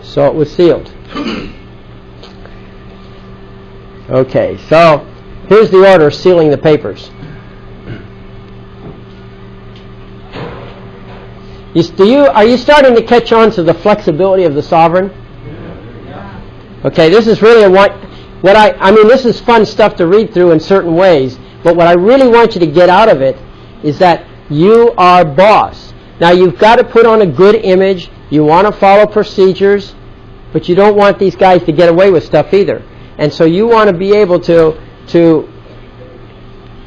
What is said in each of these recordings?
So it was sealed. Okay, so here's the order sealing the papers. Are you starting to catch on to the flexibility of the sovereign? Okay, this is really I mean, this is fun stuff to read through in certain ways, but what I really want you to get out of it is that you are boss. Now, you've got to put on a good image. You want to follow procedures, but you don't want these guys to get away with stuff either. And so you want to be able to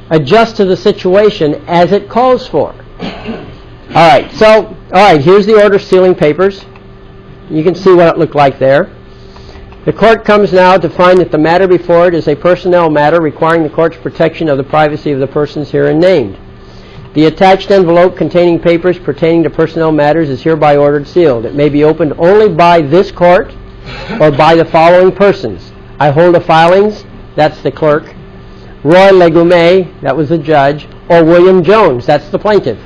adjust to the situation as it calls for. All right, here's the order sealing papers. You can see what it looked like there. The court comes now to find that the matter before it is a personnel matter requiring the court's protection of the privacy of the persons herein named. The attached envelope containing papers pertaining to personnel matters is hereby ordered sealed. It may be opened only by this court or by the following persons. I hold the filings, that's the clerk. Roy Legume, that was the judge, or William Jones, that's the plaintiff.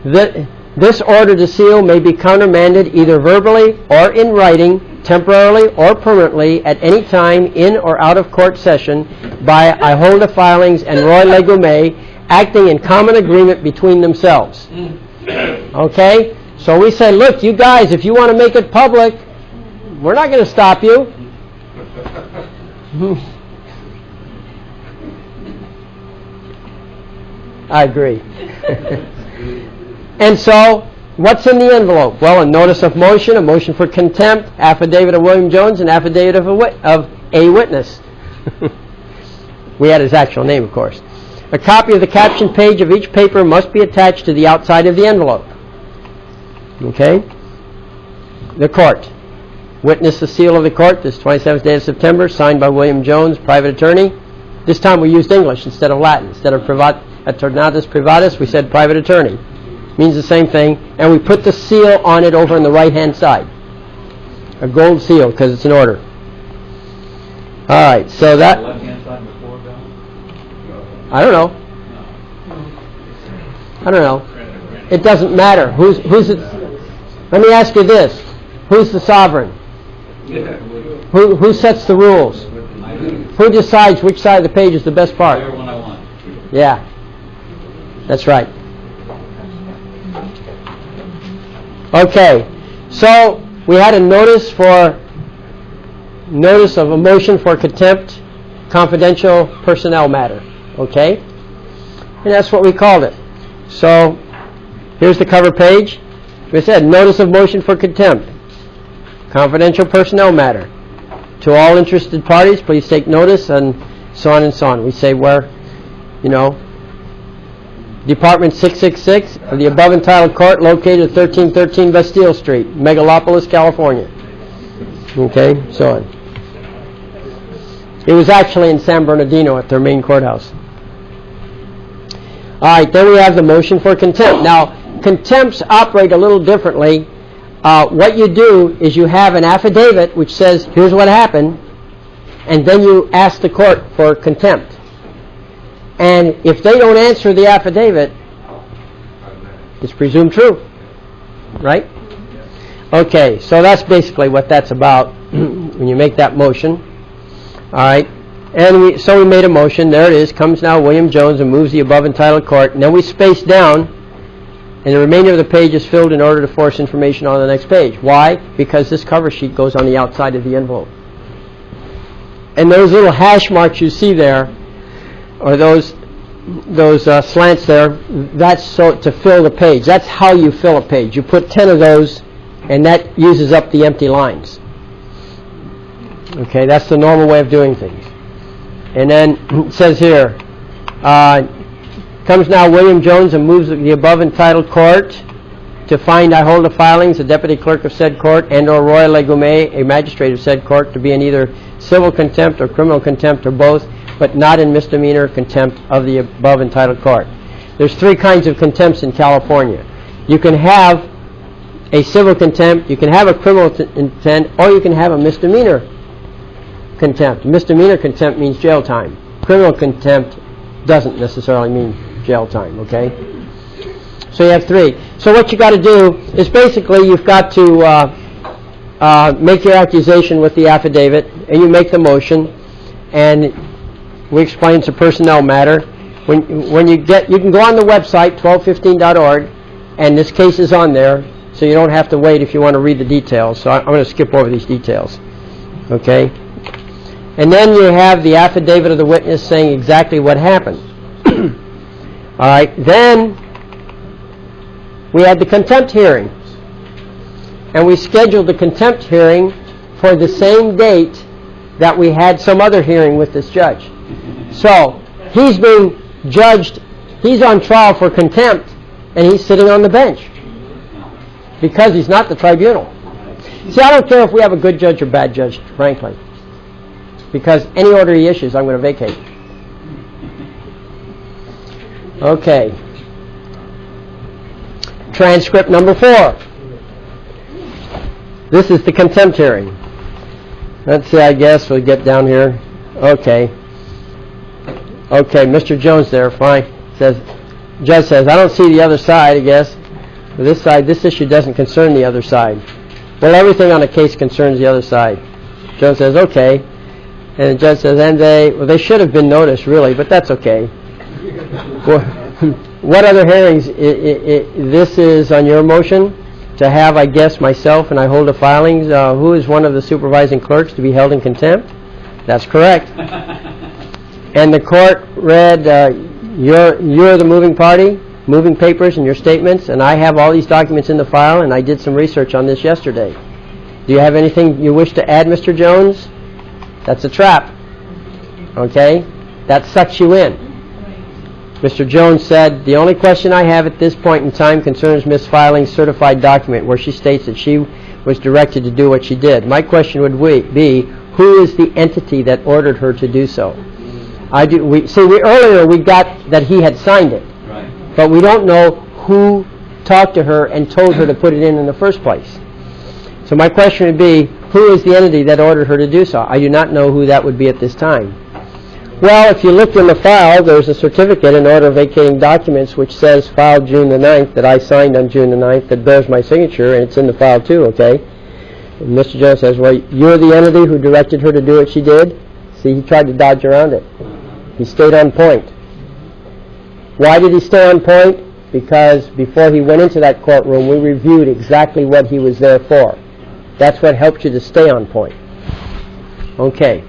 This order to seal may be countermanded either verbally or in writing, temporarily or permanently, at any time in or out of court session by I hold the filings and Roy Legume, acting in common agreement between themselves. Okay? So we say, look, you guys, if you want to make it public, we're not going to stop you. I agree. And so, what's in the envelope? Well, a notice of motion, a motion for contempt, affidavit of William Jones, and affidavit of a witness. We had his actual name, of course. A copy of the caption page of each paper must be attached to the outside of the envelope. Okay? The court. Witness the seal of the court, this 27th day of September, signed by William Jones, private attorney. This time we used English instead of Latin. Instead of attornatus privatus, we said private attorney. Means the same thing. And we put the seal on it over on the right-hand side. A gold seal, because it's an order. All right, so that... I don't know. It doesn't matter. Who's it? Let me ask you this. Who's the sovereign? Who sets the rules? Who decides which side of the page is the best part? Yeah. That's right. Okay. So we had a notice of a motion for contempt, confidential personnel matter. Okay? And that's what we called it. So here's the cover page. We said notice of motion for contempt, confidential personnel matter. To all interested parties, please take notice, and so on and so on. We say where, Department 666 of the above entitled court located at 1313 Bastille Street, Megalopolis, California. Okay, so on. It was actually in San Bernardino at their main courthouse. All right, then we have the motion for contempt. Now, contempts operate a little differently. What you do is you have an affidavit which says, here's what happened, and then you ask the court for contempt. And if they don't answer the affidavit, it's presumed true. Right? Okay, so that's basically what that's about when you make that motion. All right. And so we made a motion. There it is. Comes now William Jones and moves the above entitled court. And then we space down, and the remainder of the page is filled in order to force information on the next page. Why? Because this cover sheet goes on the outside of the envelope. And those little hash marks you see there, or those slants there, that's so to fill the page. That's how you fill a page. You put 10 of those, and that uses up the empty lines. Okay, that's the normal way of doing things. And then it says here, comes now William Jones and moves the above entitled court to find I hold the filings, the deputy clerk of said court, and or Roy Legume, a magistrate of said court, to be in either civil contempt or criminal contempt or both, but not in misdemeanor contempt of the above entitled court. There's 3 kinds of contempts in California. You can have a civil contempt, you can have a criminal contempt, or you can have a misdemeanor contempt. Misdemeanor contempt means jail time. Criminal contempt doesn't necessarily mean jail time, okay? So you have 3. So what you got to do is basically you've got to make your accusation with the affidavit, and you make the motion, and we explain it's a personnel matter. When you can go on the website 1215.org, and this case is on there, so you don't have to wait if you want to read the details. So I'm going to skip over these details. Okay? And then you have the affidavit of the witness saying exactly what happened. All right. Then we had the contempt hearing. And we scheduled the contempt hearing for the same date that we had some other hearing with this judge. So he's being judged, he's on trial for contempt, and he's sitting on the bench because he's not the tribunal. See, I don't care if we have a good judge or bad judge, frankly, because any order he issues, I'm going to vacate. Okay. Transcript number 4. This is the contempt hearing. Let's see, I guess we'll get down here. Okay. Okay, Mr. Jones there, fine. Judge says, I don't see the other side, I guess. This side, this issue doesn't concern the other side. Well, everything on a case concerns the other side. Jones says, okay. And the judge says, and they should have been noticed, really, but that's okay. What other hearings? This is on your motion to have, I guess, myself, and I hold the filings. Who is one of the supervising clerks to be held in contempt? That's correct. And the court read, you're the moving party, moving papers and your statements, and I have all these documents in the file, and I did some research on this yesterday. Do you have anything you wish to add, Mr. Jones? That's a trap. Okay? That sucks you in. Mr. Jones said, the only question I have at this point in time concerns Ms. Filing's certified document where she states that she was directed to do what she did. My question would be, who is the entity that ordered her to do so? Earlier we got that he had signed it, right, but we don't know who talked to her and told her to put it in the first place. So my question would be, who is the entity that ordered her to do so? I do not know who that would be at this time. Well, if you look in the file, there's a certificate in order vacating documents which says filed June the 9th, that I signed on June the 9th, that bears my signature, and it's in the file too, okay? And Mr. Jones says, well, you're the entity who directed her to do what she did? See, he tried to dodge around it. He stayed on point. Why did he stay on point? Because before he went into that courtroom, we reviewed exactly what he was there for. That's what helps you to stay on point. Okay.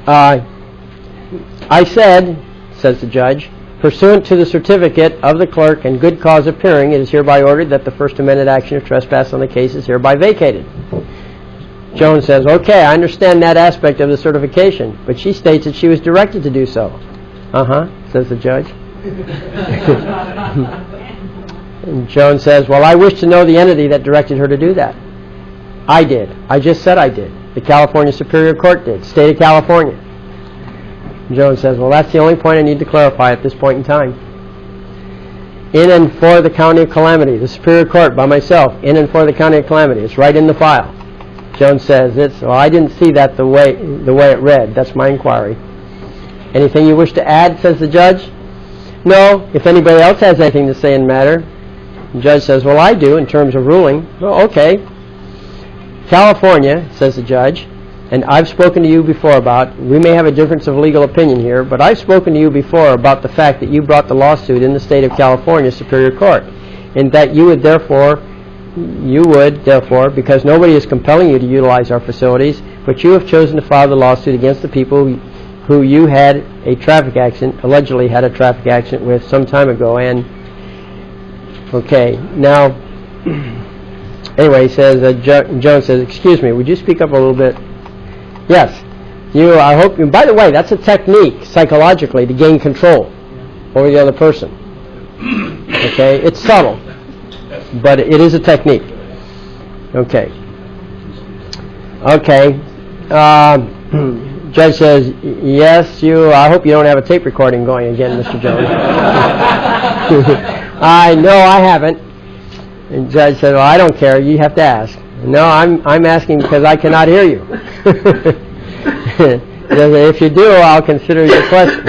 I said, says the judge, pursuant to the certificate of the clerk and good cause appearing, it is hereby ordered that the First Amendment action of trespass on the case is hereby vacated. Jones says, okay, I understand that aspect of the certification, but she states that she was directed to do so. Says the judge. And Jones says, well, I wish to know the entity that directed her to do that. I did. I just said I did. The California Superior Court did. State of California. Jones says, well, that's the only point I need to clarify at this point in time. In and for the County of Calamity. The Superior Court by myself. In and for the County of Calamity. It's right in the file. Jones says, well, I didn't see that the way it read. That's my inquiry. Anything you wish to add, says the judge? No. If anybody else has anything to say in the matter. The judge says, well, I do in terms of ruling. Well, okay. California, says the judge, and I've spoken to you before about, we may have a difference of legal opinion here, but I've spoken to you before about the fact that you brought the lawsuit in the state of California Superior Court, and that you would therefore, because nobody is compelling you to utilize our facilities, but you have chosen to file the lawsuit against the people who you had a traffic accident, allegedly had a traffic accident with some time ago, and, okay, now, anyway, he says, Jones says, excuse me, would you speak up a little bit? Yes. I hope, by the way, that's a technique, psychologically, to gain control over the other person. Okay? It's subtle, but it is a technique. Okay. Okay. Judge says, yes, I hope you don't have a tape recording going again, Mr. Jones. No, I haven't. And the judge said, well, I don't care. You have to ask. No, I'm asking because I cannot hear you. If you do, I'll consider your question.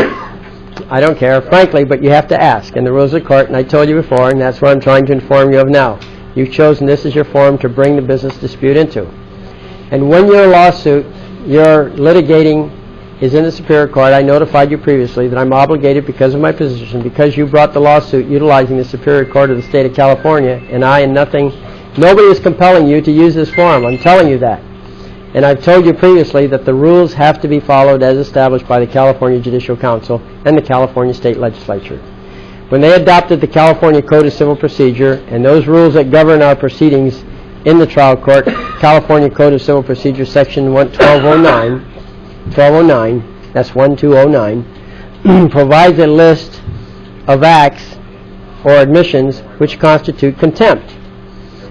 I don't care, frankly, but you have to ask. And the rules of the court, and I told you before, and that's what I'm trying to inform you of now. you've chosen this as your forum to bring the business dispute into. And when your lawsuit, your litigating is in the Superior Court, I notified you previously that I'm obligated because of my position, because you brought the lawsuit utilizing the Superior Court of the State of California, and nobody is compelling you to use this forum. I'm telling you that. And I've told you previously that the rules have to be followed as established by the California Judicial Council and the California State Legislature. When they adopted the California Code of Civil Procedure and those rules that govern our proceedings in the trial court, California Code of Civil Procedure, Section 1209, that's 1209, provides a list of acts or admissions which constitute contempt.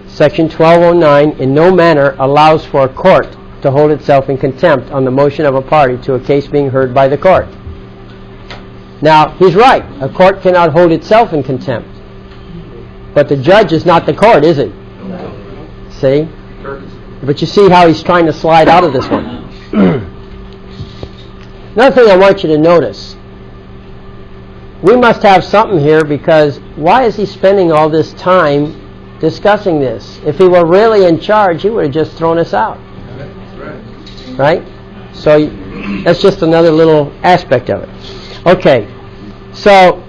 Section 1209 in no manner allows for a court to hold itself in contempt on the motion of a party to a case being heard by the court. Now, he's right. A court cannot hold itself in contempt. But the judge is not the court, is he? See? But you see how he's trying to slide out of this one. Another thing I want you to notice. We must have something here, because why is he spending all this time discussing this? If he were really in charge, he would have just thrown us out. Right? So that's just another little aspect of it. Okay. So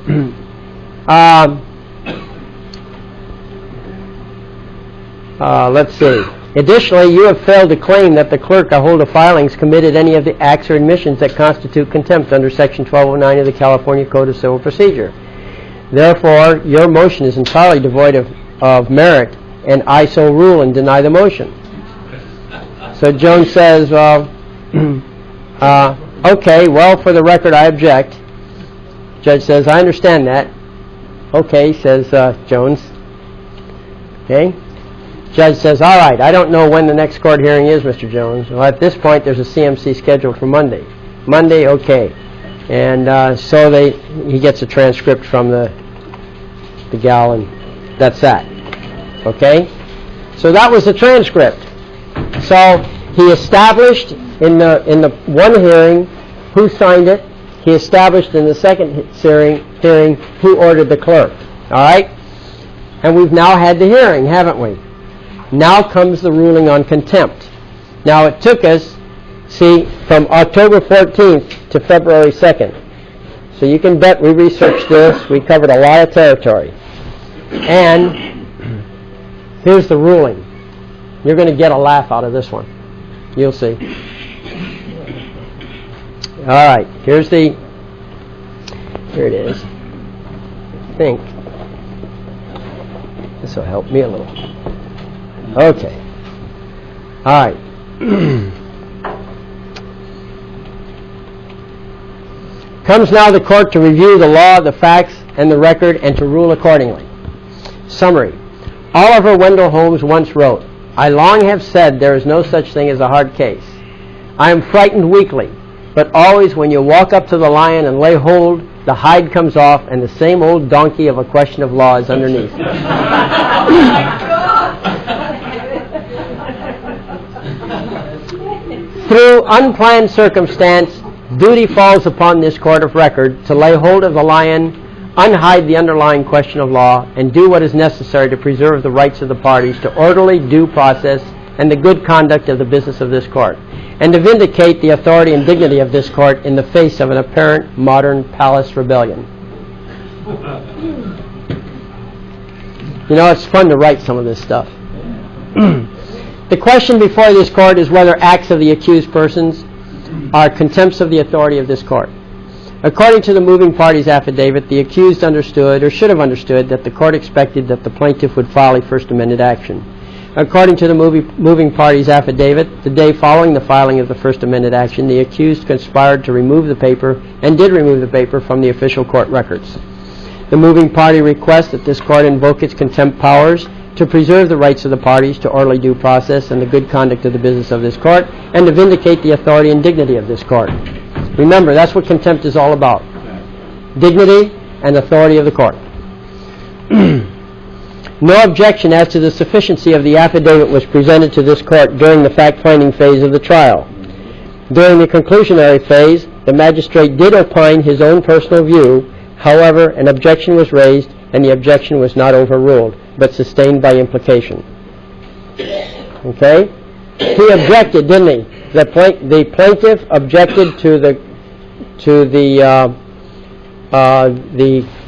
let's see. Additionally, you have failed to claim that the clerk or holder filings committed any of the acts or admissions that constitute contempt under Section 1209 of the California Code of Civil Procedure. Therefore, your motion is entirely devoid of merit, and I so rule and deny the motion. So Jones says, well, okay, well, for the record, I object. Judge says, I understand that. Okay, says Jones. Okay. Judge says, all right, I don't know when the next court hearing is, Mr. Jones. Well, at this point, there's a CMC scheduled for Monday. Monday, okay. And so he gets a transcript from the gal, and that's that. Okay? So that was the transcript. So he established in the one hearing who signed it. He established in the second hearing who ordered the clerk. All right? And we've now had the hearing, haven't we? Now comes the ruling on contempt. Now it took us, see, from October 14th to February 2nd. So you can bet we researched this. We covered a lot of territory. And here's the ruling. You're going to get a laugh out of this one. You'll see. All right. Here it is. I think this will help me a little. Okay. All right. Comes now the court to review the law, the facts, and the record, and to rule accordingly. Summary. Oliver Wendell Holmes once wrote, I long have said there is no such thing as a hard case. I am frightened weakly, but always when you walk up to the lion and lay hold, the hide comes off, and the same old donkey of a question of law is underneath. Through unplanned circumstance, duty falls upon this court of record to lay hold of the lion, unhide the underlying question of law, and do what is necessary to preserve the rights of the parties to orderly due process and the good conduct of the business of this court, and to vindicate the authority and dignity of this court in the face of an apparent modern palace rebellion. You know, it's fun to write some of this stuff. The question before this court is whether acts of the accused persons are contempts of the authority of this court. According to the moving party's affidavit, the accused understood, or should have understood, that the court expected that the plaintiff would file a First Amendment action. According to the moving party's affidavit, the day following the filing of the First Amendment action, the accused conspired to remove the paper, and did remove the paper, from the official court records. The moving party requests that this court invoke its contempt powers to preserve the rights of the parties to orderly due process and the good conduct of the business of this court, and to vindicate the authority and dignity of this court. Remember, that's what contempt is all about. Dignity and authority of the court. No objection as to the sufficiency of the affidavit was presented to this court during the fact-finding phase of the trial. During the conclusionary phase, the magistrate did opine his own personal view. However, an objection was raised, and the objection was not overruled. but sustained by implication. Okay? He objected, didn't he? The plaintiff objected to the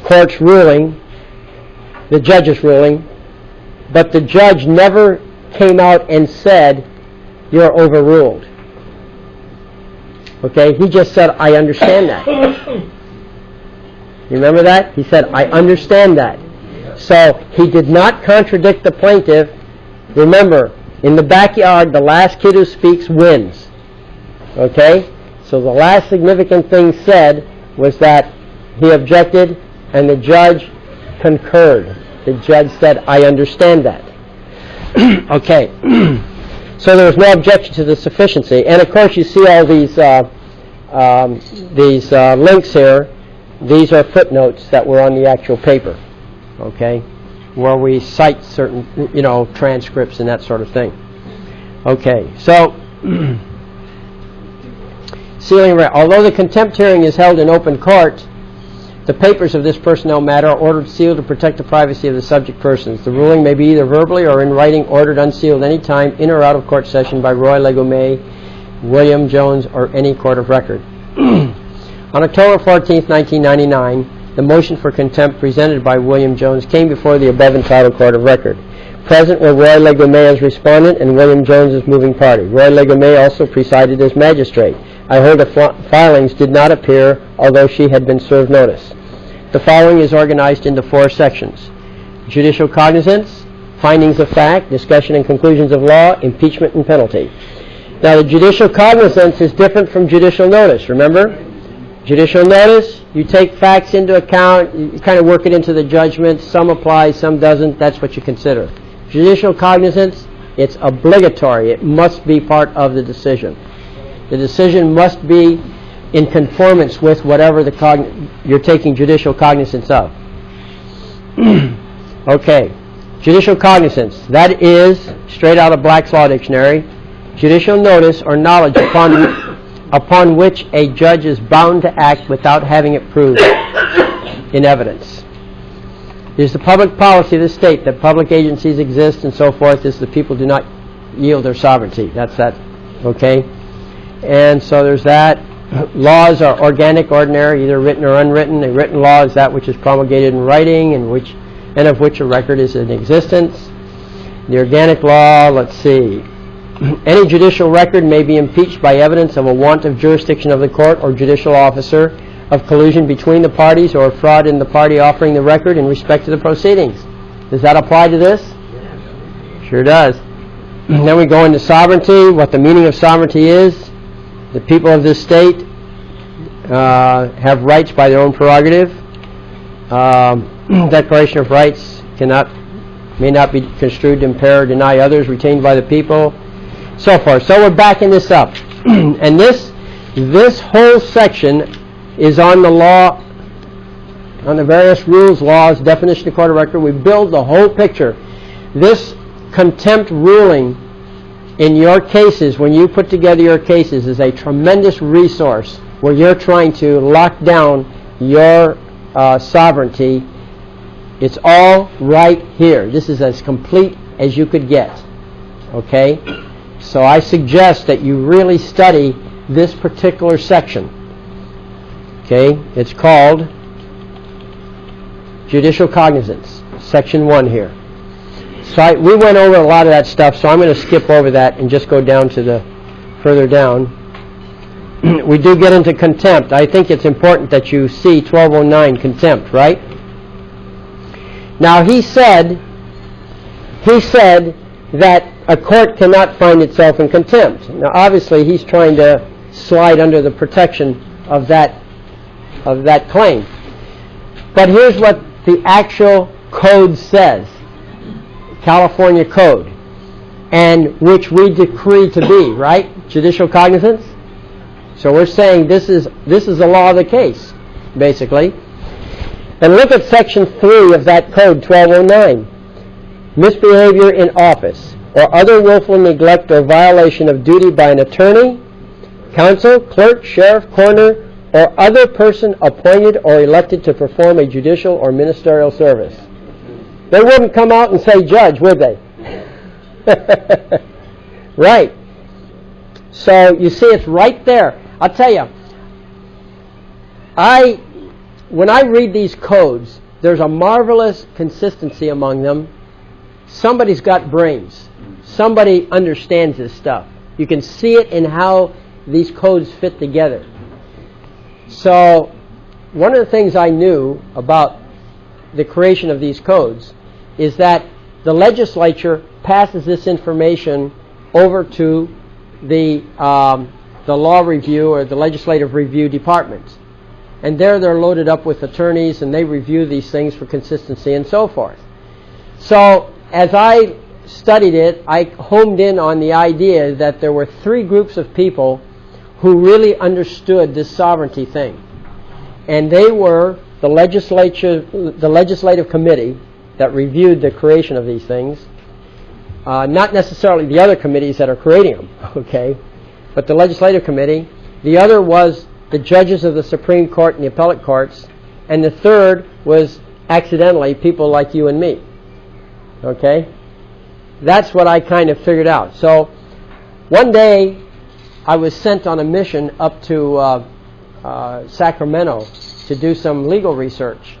court's ruling, the judge's ruling, but the judge never came out and said, "You're overruled." Okay? He just said, "I understand that." You remember that? He said, "I understand that." So he did not contradict the plaintiff. Remember, in the backyard, the last kid who speaks wins. Okay? So the last significant thing said was that he objected and the judge concurred. The judge said, "I understand that." Okay. So there was no objection to the sufficiency. And of course you see all these links here. These are footnotes that were on the actual paper. Okay? Where we cite certain, transcripts and that sort of thing. Okay, so sealing. Although the contempt hearing is held in open court, the papers of this personnel matter are ordered sealed to protect the privacy of the subject persons. The ruling may be either verbally or in writing ordered unsealed any time in or out of court session by Roy Legomé, William Jones, or any court of record. On October 14, 1999, the motion for contempt presented by William Jones came before the above entitled court of record. Present were Roy Legomé as respondent and William Jones as moving party. Roy Legomé also presided as magistrate. I heard the filings did not appear, although she had been served notice. The following is organized into 4 sections: judicial cognizance, findings of fact, discussion and conclusions of law, impeachment and penalty. Now the judicial cognizance is different from judicial notice, remember? Judicial notice, you take facts into account, you kind of work it into the judgment, some apply, some doesn't, that's what you consider. Judicial cognizance, it's obligatory, it must be part of the decision. The decision must be in conformance with whatever you're taking judicial cognizance of. Okay, judicial cognizance, that is, straight out of Black's Law Dictionary, judicial notice or knowledge upon which a judge is bound to act without having it proved in evidence. It is the public policy of the state that public agencies exist and so forth as the people do not yield their sovereignty. That's that. Okay? And so there's that. Laws are organic, ordinary, either written or unwritten. A written law is that which is promulgated in writing and of which a record is in existence. The organic law, let's see. Any judicial record may be impeached by evidence of a want of jurisdiction of the court or judicial officer, of collusion between the parties, or fraud in the party offering the record in respect to the proceedings. Does that apply to this? Sure does. Then we go into sovereignty, what the meaning of sovereignty is. The people of this state have rights by their own prerogative. Declaration of rights may not be construed to impair or deny others retained by the people, so forth. So we're backing this up. And this whole section is on the law, on the various rules, laws, definition of court of record. We build the whole picture. This contempt ruling in your cases, when you put together your cases, is a tremendous resource where you're trying to lock down your sovereignty. It's all right here. This is as complete as you could get. Okay? So I suggest that you really study this particular section. Okay? It's called Judicial Cognizance, Section 1 here. So we went over a lot of that stuff, so I'm going to skip over that and just go down to the further down. We do get into contempt. I think it's important that you see 1209 contempt, right? Now he said that a court cannot find itself in contempt. Now obviously he's trying to slide under the protection of that claim. But here's what the actual code says. California Code, and which we decree to be, right? Judicial cognizance. So we're saying this is the law of the case, basically. And look at Section 3 of that code, 1209. Misbehavior in office or other willful neglect or violation of duty by an attorney, counsel, clerk, sheriff, coroner, or other person appointed or elected to perform a judicial or ministerial service. They wouldn't come out and say judge, would they? Right. So you see, it's right there. I'll tell you, when I read these codes, there's a marvelous consistency among them. Somebody's got brains. Somebody understands this stuff. You can see it in how these codes fit together. So one of the things I knew about the creation of these codes is that the legislature passes this information over to the law review or the legislative review departments. And there they're loaded up with attorneys, and they review these things for consistency and so forth. So as I studied it, I homed in on the idea that there were three groups of people who really understood this sovereignty thing. And they were the legislative committee that reviewed the creation of these things, not necessarily the other committees that are creating them, okay, but the legislative committee. The other was the judges of the Supreme Court and the appellate courts, and the third was accidentally people like you and me, okay. That's what I kind of figured out. So one day I was sent on a mission up to Sacramento to do some legal research.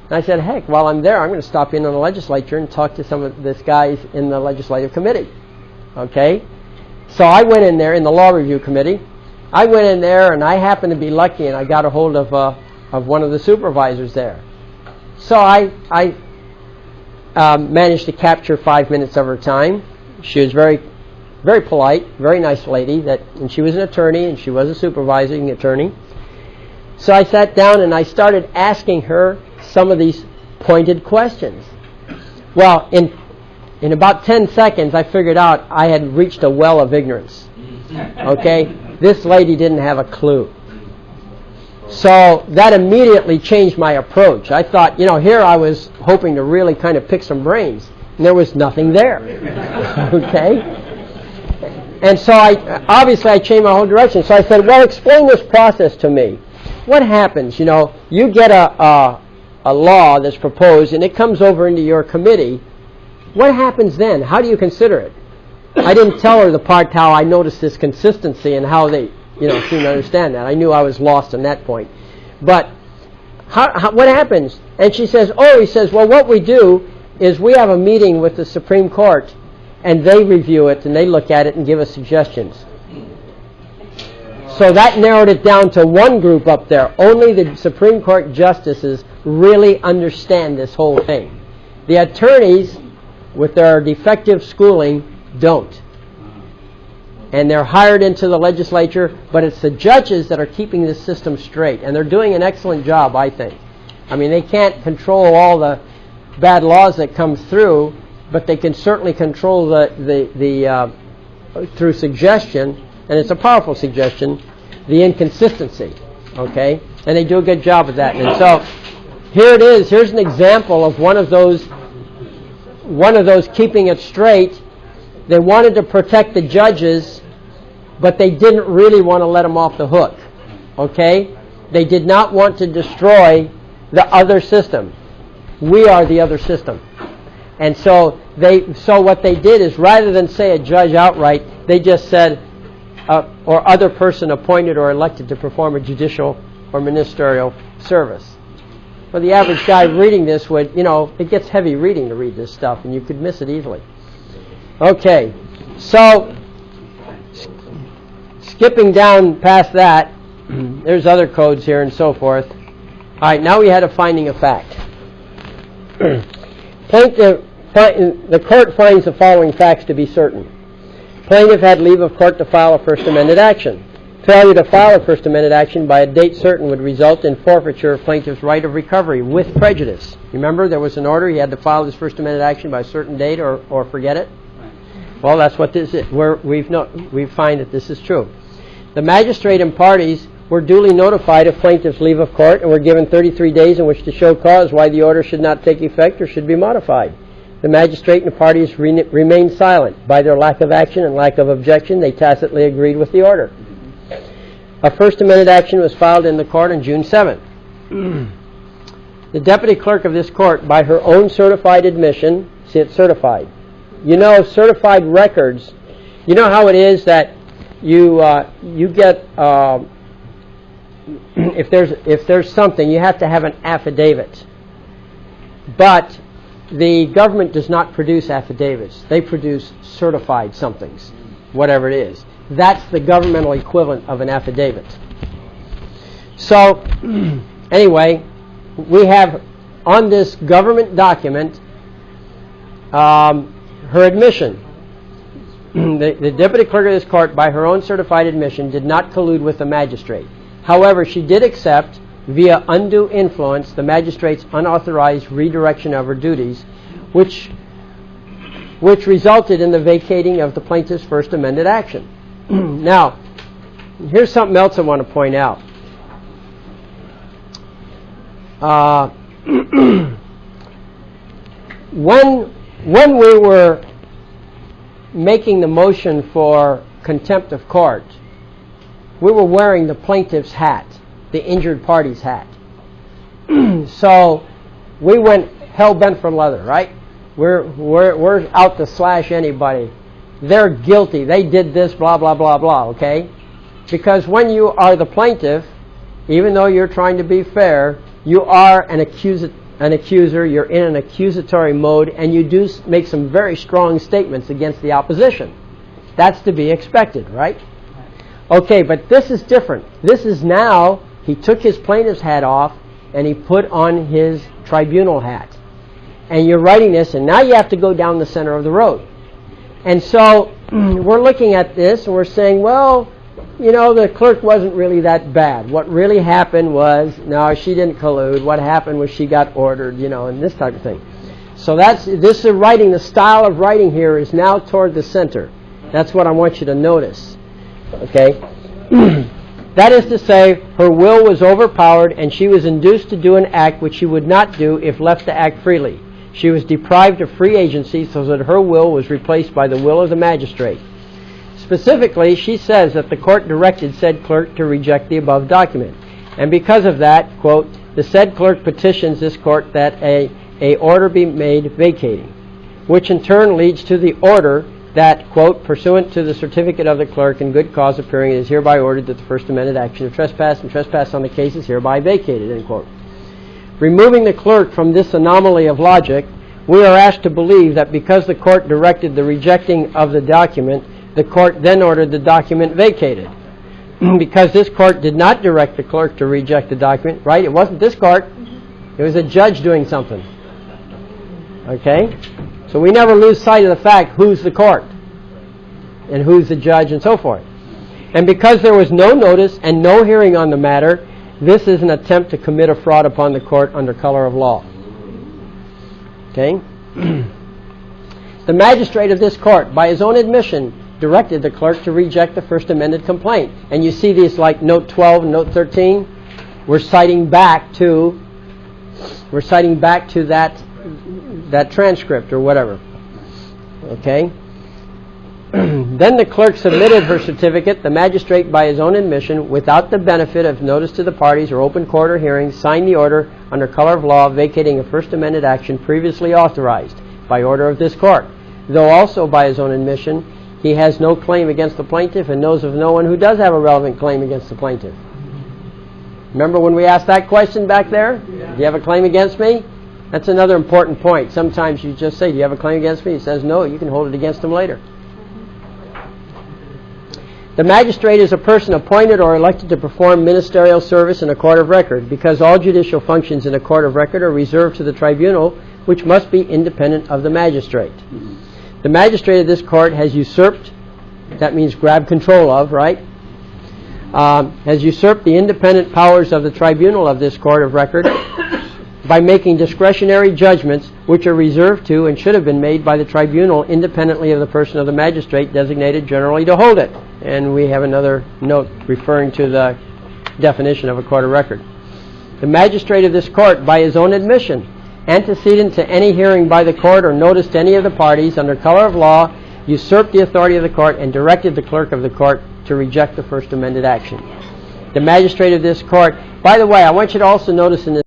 And I said, heck, while I'm there, I'm going to stop in on the legislature and talk to some of these guys in the legislative committee. Okay? So I went in there in the law review committee. I went in there, and I happened to be lucky, and I got a hold of one of the supervisors there. So I managed to capture 5 minutes of her time. She was very, very polite, very nice lady, and she was an attorney, and she was a supervising attorney. So I sat down and I started asking her some of these pointed questions. Well, in about 10 seconds, I figured out I had reached a well of ignorance. Okay? This lady didn't have a clue. So that immediately changed my approach. I thought, here I was hoping to really kind of pick some brains, and there was nothing there. Okay? And so I changed my whole direction. So I said, well, explain this process to me. What happens? You get a law that's proposed, and it comes over into your committee. What happens then? How do you consider it? I didn't tell her the part how I noticed this consistency and how they, seemed to understand that. I knew I was lost on that point. But what happens? And she says, well, what we do is we have a meeting with the Supreme Court, and they review it, and they look at it and give us suggestions. So that narrowed it down to one group up there. Only the Supreme Court justices really understand this whole thing. The attorneys, with their defective schooling, don't. And they're hired into the legislature, but it's the judges that are keeping this system straight. And they're doing an excellent job, I think. I mean, they can't control all the bad laws that come through, but they can certainly control through suggestion, and it's a powerful suggestion, the inconsistency. Okay? And they do a good job of that. And so here it is. Here's an example of one of those keeping it straight. They wanted to protect the judges, but they didn't really want to let them off the hook. Okay? They did not want to destroy the other system. We are the other system. And so what they did is, rather than say a judge outright, they just said, or other person appointed or elected to perform a judicial or ministerial service. For the average guy reading this would, it gets heavy reading to read this stuff, and you could miss it easily. Okay, so skipping down past that, there's other codes here and so forth. All right, now we had a finding of fact. The court finds the following facts to be certain. Plaintiff had leave of court to file a First Amendment action. Failure to file a First Amendment action by a date certain would result in forfeiture of plaintiff's right of recovery with prejudice. Remember, there was an order. He had to file his First Amendment action by a certain date or forget it. Well, that's what this is. We find that this is true. The magistrate and parties were duly notified of plaintiff's leave of court and were given 33 days in which to show cause why the order should not take effect or should be modified. The magistrate and the parties remained silent. By their lack of action and lack of objection, they tacitly agreed with the order. A First Amendment action was filed in the court on June 7th. the deputy clerk of this court, by her own certified admission, see, it's certified. You know, certified records, you know how it is that you get, if there's something, you have to have an affidavit. But the government does not produce affidavits. They produce certified somethings, whatever it is. That's the governmental equivalent of an affidavit. So, anyway, we have on this government document her admission. The deputy clerk of this court, by her own certified admission, did not collude with the magistrate. However, she did accept, via undue influence, the magistrate's unauthorized redirection of her duties, which resulted in the vacating of the plaintiff's first amended action. Now, here's something else I want to point out. When we were making the motion for contempt of court, we were wearing the plaintiff's hat, the injured party's hat. So we went hell-bent for leather, right? We're out to slash anybody. They're guilty. They did this, blah, blah, blah, blah, okay? Because when you are the plaintiff, even though you're trying to be fair, you are an accuser, you're in an accusatory mode, and you do make some very strong statements against the opposition. That's to be expected, right? Okay, but this is different. This is now, he took his plaintiff's hat off, and he put on his tribunal hat. And you're writing this, and now you have to go down the center of the road. And so, we're looking at this, and we're saying, well, you know, the clerk wasn't really that bad. What really happened was, no, she didn't collude. What happened was she got ordered, you know, and this type of thing. So this is writing, the style of writing here is now toward the center. That's what I want you to notice. Okay? That is to say, her will was overpowered and she was induced to do an act which she would not do if left to act freely. She was deprived of free agency so that her will was replaced by the will of the magistrate. Specifically, she says that the court directed said clerk to reject the above document. And because of that, quote, the said clerk petitions this court that a order be made vacating, which in turn leads to the order that, quote, pursuant to the certificate of the clerk in good cause appearing, it is hereby ordered that the first amended action of trespass and trespass on the case is hereby vacated, end quote. Removing the clerk from this anomaly of logic, we are asked to believe that because the court directed the rejecting of the document, the court then ordered the document vacated. Because this court did not direct the clerk to reject the document, right? It wasn't this court. It was a judge doing something. Okay? So we never lose sight of the fact who's the court and who's the judge and so forth. And because there was no notice and no hearing on the matter, this is an attempt to commit a fraud upon the court under color of law. Okay? The magistrate of this court, by his own admission, directed the clerk to reject the first amended complaint. And you see these like note 12 and note 13. We're citing back to that transcript or whatever. Okay? Then the clerk submitted her certificate. The magistrate, by his own admission, without the benefit of notice to the parties or open court or hearing, signed the order under color of law vacating a first amended action previously authorized by order of this court. Though also by his own admission, he has no claim against the plaintiff and knows of no one who does have a relevant claim against the plaintiff. Remember when we asked that question back there? Yeah. Do you have a claim against me? That's another important point. Sometimes you just say, do you have a claim against me? He says, no, you can hold it against him later. The magistrate is a person appointed or elected to perform ministerial service in a court of record, because all judicial functions in a court of record are reserved to the tribunal, which must be independent of the magistrate. The magistrate of this court has usurped, that means grab control of, right? Has usurped the independent powers of the tribunal of this court of record by making discretionary judgments which are reserved to and should have been made by the tribunal independently of the person of the magistrate designated generally to hold it. And we have another note referring to the definition of a court of record. The magistrate of this court, by his own admission, antecedent to any hearing by the court or notice to any of the parties under color of law, usurped the authority of the court and directed the clerk of the court to reject the first amended action. The magistrate of this court, by the way, I want you to also notice in this